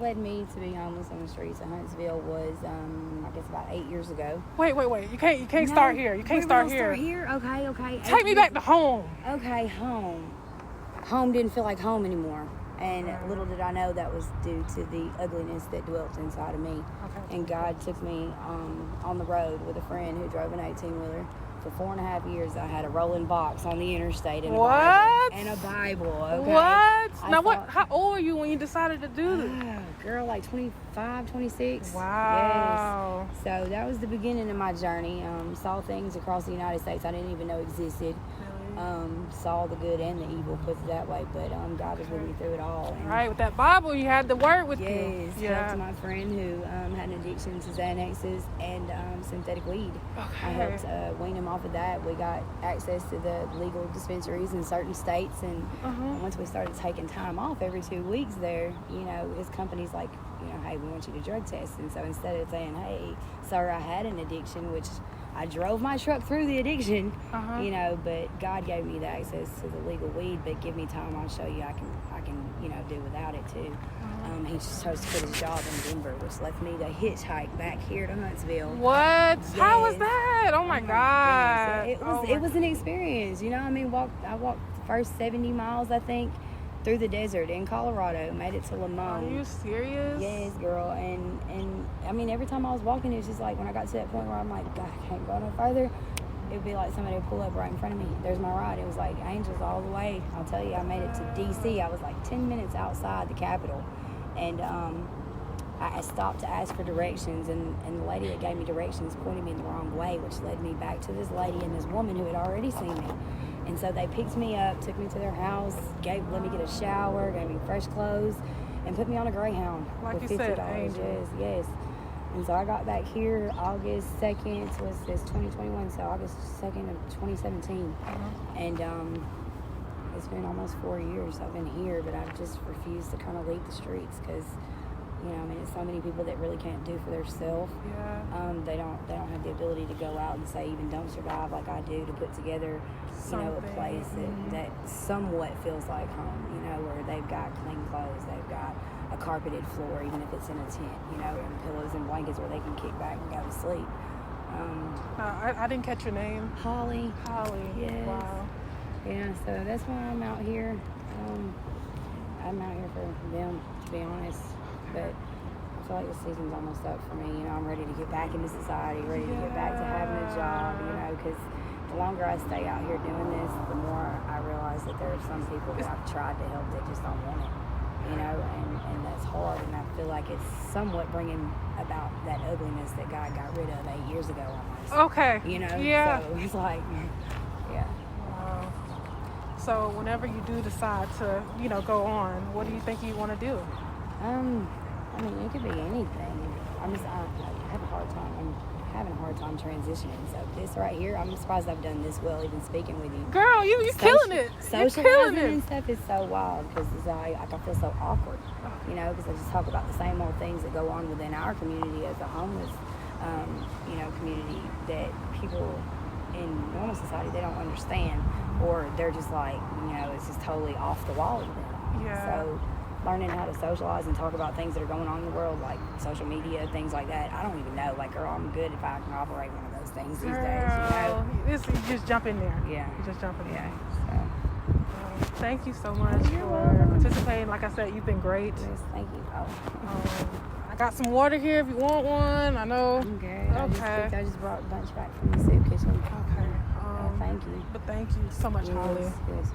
led me to be homeless on the streets of Huntsville was, I guess, about 8 years ago. Wait. You can't start here. You can't start here. Okay. Take me back to home. Okay, home. Home didn't feel like home anymore. And little did I know that was due to the ugliness that dwelt inside of me. Okay. And God took me on the road with a friend who drove an 18-wheeler. For 4.5 years, I had a rolling box on the interstate and a Bible. Okay? What? How old were you when you decided to do this? Girl, like 25, 26. Wow. Yes. So that was the beginning of my journey. Saw things across the United States I didn't even know existed. Saw the good and the evil, put it that way, but God was with me through it all. And right, with that Bible, you had the word with you. Yes, helped my friend who had an addiction to Xanaxes and synthetic weed. Okay. I helped wean him off of that. We got access to the legal dispensaries in certain states, and once we started taking time off every 2 weeks there, his company's like, hey, we want you to drug test. And so instead of saying, hey, sir, I had an addiction, which I drove my truck through the addiction, but God gave me the access to the legal weed, but give me time, I'll show you I can do without it too. He just chose to quit his job in Denver, which left me to hitchhike back here to Huntsville. What? Yes. How was that? Oh my God. It was an experience, I walked the first 70 miles, I think, through the desert in Colorado, made it to Lamont. Are you serious? Yes, girl. And I mean, every time I was walking, it was just like, when I got to that point where I'm like, God, I can't go no further, it would be like somebody would pull up right in front of me. There's my ride. It was like angels all the way. I'll tell you, I made it to D.C. I was like 10 minutes outside the Capitol. And I stopped to ask for directions, and the lady that gave me directions pointed me in the wrong way, which led me back to this lady and this woman who had already seen me. And so they picked me up, took me to their house, let me get a shower, gave me fresh clothes, and put me on a Greyhound like for $50. You said, angel. Yes. And so I got back here August 2nd, so it's 2021, so August 2nd of 2017. And it's been almost 4 years I've been here, but I've just refused to kind of leave the streets because, it's so many people that really can't do for themselves. Yeah. They don't have the ability to go out and say, even don't survive like I do, to put together, a place that somewhat feels like home, where they've got clean clothes, they've got a carpeted floor, even if it's in a tent, and pillows and blankets where they can kick back and go to sleep. I didn't catch your name. Holly. Yes. Wow. Yeah, so that's why I'm out here. I'm out here for them, to be honest. But I feel like the season's almost up for me. I'm ready to get back into society, ready to get back to having a job, because the longer I stay out here doing this, the more I realize that there are some people that I've tried to help that just don't want it, and that's hard. And I feel like it's somewhat bringing about that ugliness that God got rid of 8 years ago almost. Okay. Yeah. So it's like, yeah. Wow. So whenever you do decide to, go on, what do you think you want to do? It could be anything. I have a hard time. I'm having a hard time transitioning. So this right here, I'm surprised I've done this well, even speaking with you. Girl, you're killing it. Socializing and stuff is so wild because I feel so awkward, because I just talk about the same old things that go on within our community as a homeless, community that people in normal society, they don't understand, or they're just like, it's just totally off the wall with them. Yeah. So learning how to socialize and talk about things that are going on in the world, like social media, things like that. I don't even know. Like, girl, I'm good if I can operate one of those things these days. You just jump in there. Yeah. You just jump in there. So. Thank you so much for participating. Like I said, you've been great. Yes, thank you. I got some water here if you want one. I know. I'm good. Okay. I just brought a bunch back from the soup kitchen. Okay. Thank you. But thank you so much, Holly. Yes.